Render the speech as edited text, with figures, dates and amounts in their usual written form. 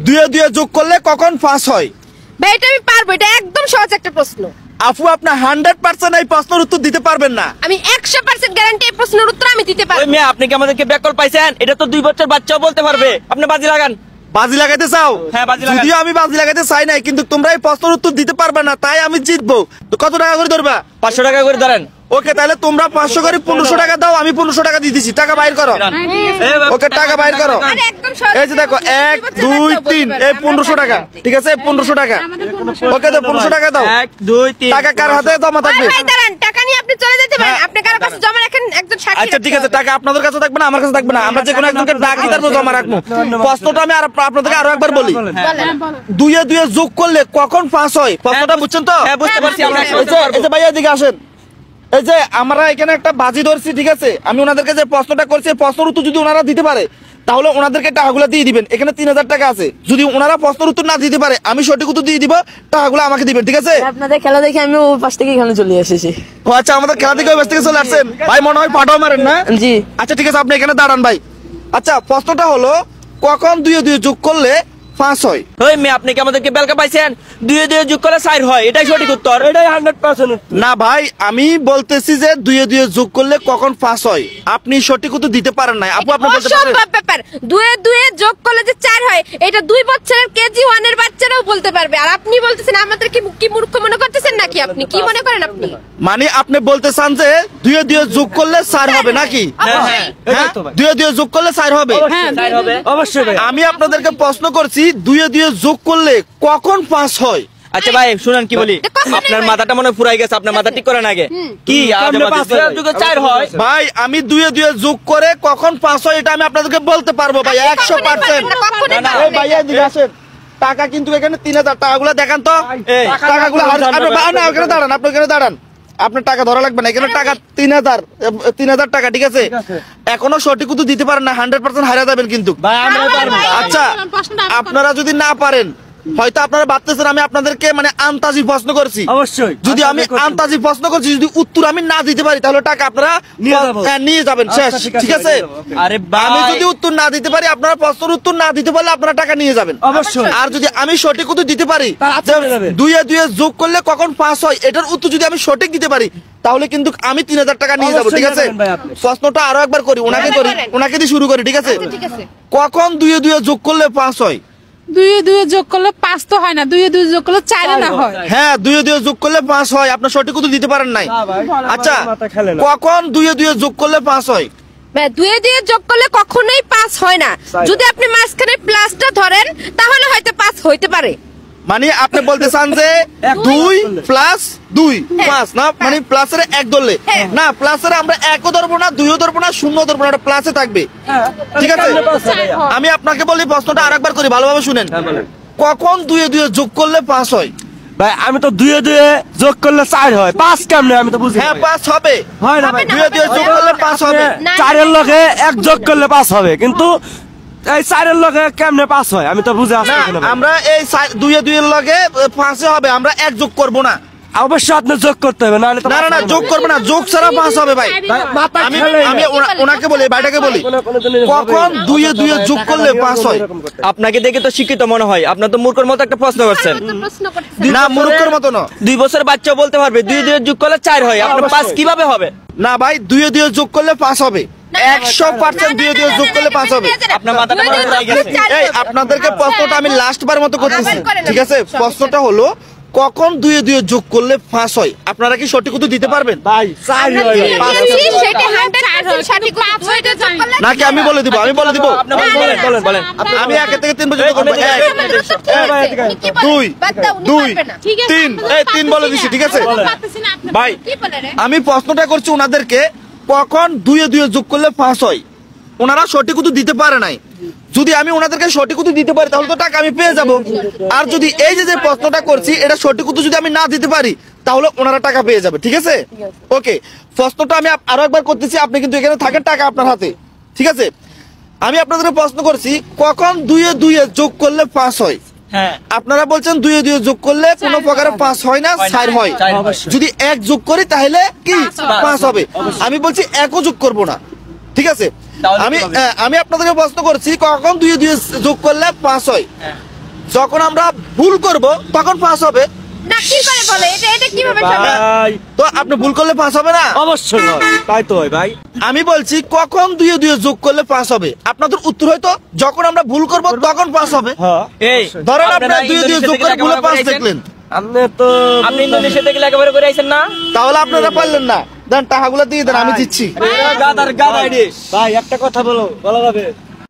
দুয়ে দুয়ে যোগ করলে কখন 5 হয়? ভাই এটা আমি পারবো, এটা একদম সহজ একটা প্রশ্ন। আপু আপনি 100% এই প্রশ্নের উত্তর দিতে পারবেন না। আমি 100% গ্যারান্টি এই প্রশ্নের উত্তর আমি দিতে পারবো। ওই মেয়ে আপনি কি আমাদেরকে ব্যাকল পাইছেন? এটা তো 2 বছর বাচ্চাও বলতে পারবে। আপনি বাজি লাগান। বাজি লাগাইতে চাও? হ্যাঁ, বাজি লাগান। যদিও আমি বাজি লাগাইতে চাই নাই, কিন্তু তোমরা এই প্রশ্নের উত্তর দিতে পারবে না, তাই আমি জিতবো। তো কত টাকা করে ধরবা? 500 টাকা করে ধরেন। ওকে, তাহলে তোমরা 500 করে 1500 টাকা দাও, আমি 1500 টাকা দিয়ে দিচ্ছি। টাকা বাইর করো। ওকে, টাকা বাইর করো। আরে একদম সহজ। এই যে দেখো 1 2 3 এই 1500 টাকা, ঠিক আছে? 1500 টাকা। ওকে, তো 1500 টাকা দাও। 1 2 3 টাকা কার হাতে জমা থাকবে? ভাই দাঁড়ান, টাকা নিয়ে আপনি চলে যেতে পারেন। আপনি কারো কাছে জমা রাখেন, একজন সাক্ষী। আচ্ছা ঠিক আছে, টাকা আপনাদের কাছে থাকবে না, আমার কাছে থাকবে না। আমরা যে কোনো একজনকে ডাকি তারপর জমা রাখবো। প্রশ্নটা আমি আর আপনাদেরকে আরো একবার বলি। দুয়ে দুয়ে যোগ করলে কখন 5 হয়? প্রশ্নটা বুঝছেন তো? হ্যাঁ, বুঝতে পারছি। আমরা এই যে ভাইয়া এদিকে আসেন। এই যে আমরা এখানে একটা বাজি ধরছি, ঠিক আছে? আমি ওনাদেরকে যে প্রশ্নটা করছি, প্রশ্নের উত্তর যদি ওনারা দিতে পারে তাহলে ওনাদেরকে টাকাগুলো দিয়ে দিবেন। এখানে 3000 টাকা আছে। যদি ওনারা প্রশ্নের উত্তর না দিতে পারে, আমি সঠিক উত্তর দিয়ে দিব, টাকাগুলো আমাকে দিবেন, ঠিক আছে? আপনাদের খেলা দেখে আমি ওই পাশ থেকে এখানে চলে এসেছি। ও আচ্ছা, আমাদের খেলা থেকে ওই পাশ থেকে চলে আসছেন। ভাই মনে হয় পাঠাও মারেন না? জি। আচ্ছা ঠিক আছে, আপনি এখানে দাঁড়ান ভাই। আচ্ছা, প্রশ্নটা হলো কখন দুয়ে দুয়ে যোগ করলে 5 হয়? ওই মেয়ে আপনি কি আমাদেরকে বেলকা পাইছেন? 2 2 যোগ করলে 4 হয়। এটাই সঠিক উত্তর। এটাই 100% না ভাই, আমি বলতেছি যে দুয়ে দুয়ে যোগ করলে কখন 5 হয়। আপনি সঠিক উত্তর দিতে পারেন নাই। আপু আপনি বলতে পারেন? অসম্ভব ব্যাপার। দুয়ে দুয়ে যোগ করলে যে 4 হয়, এটা 2 বছরের কেজি 1 এর বাচ্চারাও বলতে পারবে। আর আপনি বলতেছেন আমাদের কি মূর্খ মনে করতেছেন নাকি? আপনি কি মনে করেন আপনি? মানে আপনি বলতে চান যে দুয়ে দুয়ে যোগ করলে 4 হবে নাকি? অবশ্যই। হ্যাঁ, দুয়ে দুয়ে যোগ করলে 4 হবে। চার হবে। অবশ্যই ভাই। আমি আপনাদেরকে প্রশ্ন করছি দুয়ে দুয়ে যোগ করলে কখন 5 হয়? আচ্ছা ভাই শুনেন কি বলি, কখনোই আপনার হয়। মাথাটা মনে হয় ফুরাই গেছে। আপনার মাথা ঠিক করেন আগে। কি কেমনে পাঁচ হয়? 4 হয়। ভাই আমি দুয়ে দুয়ে যোগ করে কখন 5 হয় এটা আমি আপনাদেরকে বলতে পারবো ভাই, 100%। কখনোই না, এই ভাইয়া এদিকে আসেন। টাকা কিন্তু এখানে 3000 টাকাগুলো দেখান তো। এই টাকাগুলো ওখানে দাঁড়ান, আপনি ওখানে দাঁড়ান। আপনার টাকা ধরা লাগবে না, এখানে টাকা 3000 টাকা, ঠিক আছে? এখনো সঠিক উত্তর দিতে পারেন না, 100% হারিয়ে যাবেন কিন্তু। ভাই আমরা পারবো। আচ্ছা, আপনারা যদি না পারেন, হয়তো আপনারা ভাবতেছেন আমি আপনাদেরকে মানে আন্তাজি প্রশ্ন করছি। অবশ্যই। যদি আমি আন্তাজি প্রশ্ন করছি, যদি উত্তর আমি না দিতে পারি, তাহলে টাকা আপনারা নিয়ে যাবো। নিয়ে যাবেন, শেষ, আচ্ছা, ঠিক আছে, ঠিক আছে? আরে আমি ভাই যদি উত্তর না দিতে পারি, আপনারা প্রশ্নের উত্তর না দিতে পারলে আপনারা টাকা নিয়ে যাবেন। অবশ্যই। আর যদি আমি সঠিক উত্তর দিতে পারি, তার হাত চলে যাবে। দুয়ে দুয়ে যোগ করলে কখন 5 হয়, এটার উত্তর যদি আমি সঠিক দিতে পারি, তাহলে কিন্তু আমি 3000 টাকা নিয়ে যাবো, ঠিক আছে? অবশ্যই নেবেন ভাই আপনি। প্রশ্নটা আরো একবার করি, ওনাকে করি, ওনাকে দিয়ে শুরু করি, ঠিক আছে? ঠিক আছে। কখন দুয়ে দুয়ে যোগ করলে 5 হয়? দুয়ে দুয়ে যোগ করলে 5 তো হয় না, দুয়ে দুয়ে যোগ করলে 4 না হয়। হ্যাঁ, দুয়ে দুয়ে যোগ করলে 5 হয়। আপনার সঠিক উত্তর দিতে পারেন নাই। না ভাই, আচ্ছা, আমার মাথা খেলে না। কখন দুয়ে দুয়ে যোগ করলে 5 হয়? ভাই দুয়ে দুয়ে যোগ করলে কখনোই 5 হয় না। যদি আপনি মাঝখানে প্লাসটা ধরেন তাহলে হয়তো 5 হইতে পারে। মানে আপনি বলতে চান যে 2 প্লাস 2 5 না, মানে প্লাসের 1 ধরলে না, প্লাসের আমরা 1ও ধরবো না, 2ও ধরবো না, 0ও ধরবো না, এটা প্লাসে থাকবে, ঠিক আছে? আমি আপনাকে বলি, প্রশ্নটা আরেকবার করি, ভালোভাবে শুনেন। কখন দুয়ে দুয়ে যোগ করলে 5 হয়? ভাই আমি তো 2 2 যোগ করলে 4 হয়। 5 কেমনে আমি তো বুঝি। হ্যাঁ, 5 হবে। হয় না ভাই। দুয়ে দুয়ে যোগ করলে 5 হবে। 4 এর লগে 1 যোগ করলে 5 হবে, কিন্তু এই 4 এর লগে কেমনে 5 হয় আমি তো বুঝে আসছি না, না ভাই। আমরা এই দুয়ে দুইয়ের লগে 5 হবে, আমরা 1 যোগ করব না। অবশ্যই আপনি যোগ করতে হবে, নাহলে তো না না না, যোগ করবে না, যোগ ছাড়া 5 হবে ভাই। আমি আমি ওনাকে বলি, ভাইটাকে বলি, কখন দুয়ে দুয়ে যোগ করলে 5 হয়? আপনাকে দেখে তো শিক্ষিত মনে হয়, আপনার তো মূর্খের মতো একটা প্রশ্ন করছেন। প্রশ্ন করতেছেন। না, মূর্খের মতো না। 2 বছর বাচ্চা বলতে পারবে 2 2 যোগ করলে 4 হয়। আপনার 5 কিভাবে হবে? না ভাই, দুয়ে দুয়ে যোগ করলে 5 হবে, 100% দুয়ে দুয়ে যোগ করলে 5 হবে। আপনার মাথাটা মনে হয় ফুরাই গেছে। এই আপনাদেরকে প্রশ্নটা আমি লাস্ট বার মতো করতেছি, ঠিক আছে? প্রশ্নটা হলো কখন দুয়ে দুয়ে যোগ করলে 5 হয়? আপনারা কি সঠিক উত্তর দিতে পারবেন? ভাই 4 হয় ভাই। সেটা 100% সঠিক উত্তর। দুয়ে দুয়ে যোগ করলে নাকি আমি বলে দিব? আমি বলে দিব। আপনি বলেন বলেন বলেন। আমি 1 থেকে 3 পর্যন্ত করব। 1 2 2 3 এই 3 বলে দিছি, ঠিক আছে? ভাই আমি প্রশ্নটা করছি ওনাদেরকে, কখন দুয়ে দুয়ে যোগ করলে 5 হয়? ওনারা সঠিক উত্তর দিতে পারে নাই। যদি আমি ওনাদেরকে সঠিক উত্তর দিতে পারি, তাহলে তো টাকা আমি পেয়ে যাব। আর যদি এই যে প্রশ্নটা করছি, এটা সঠিক উত্তর যদি আমি না দিতে পারি, তাহলে ওনারা টাকা পেয়ে যাবে, ঠিক আছে? ওকে, প্রশ্নটা আমি আরো একবার করতেছি, আপনি কিন্তু এখানে থাকেন, টাকা আপনার হাতে, ঠিক আছে? আমি আপনাদের প্রশ্ন করছি, কখন দুয়ে দুয়ে যোগ করলে 5 হয়? হ্যাঁ, আপনারা বলছেন দুয়ে দুয়ে যোগ করলে কোনো প্রকারে 5 হয় না, 4 হয়। যদি 1 যোগ করি তাহলে কি 5 হবে। আমি বলছি 1ও যোগ করব না, ঠিক আছে? আমি আপনাদেরকে প্রশ্ন করছি কখন 2 এ 2 যোগ করলে 5 হয়? যখন আমরা ভুল করব তখন 5 হবে। না কি করে বলে এটা কিভাবে সম্ভব? ভাই তো আপনি ভুল করলে 5 হবে না? অবশ্যই হয়, তাই তো হয় ভাই। আমি বলছি কখন 2 এ 2 যোগ করলে 5 হবে? আপনাদের উত্তর হয়তো যখন আমরা ভুল করব তখন 5 হবে। হ্যাঁ এই ধরেন আপনারা আপনি 2 এ 2 যোগ করে ভুলে 5 দেখলেন, আপনি তো আপনি ইন্দোনেশিয়া থেকে লেখাপড়া করে আইছেন না? তাহলে আপনারা পারলেন না। দেন টাকাগুলো দিয়ে দেন, আমি দিচ্ছি। গাদার গাদা ভাই একটা কথা বলা যাবে?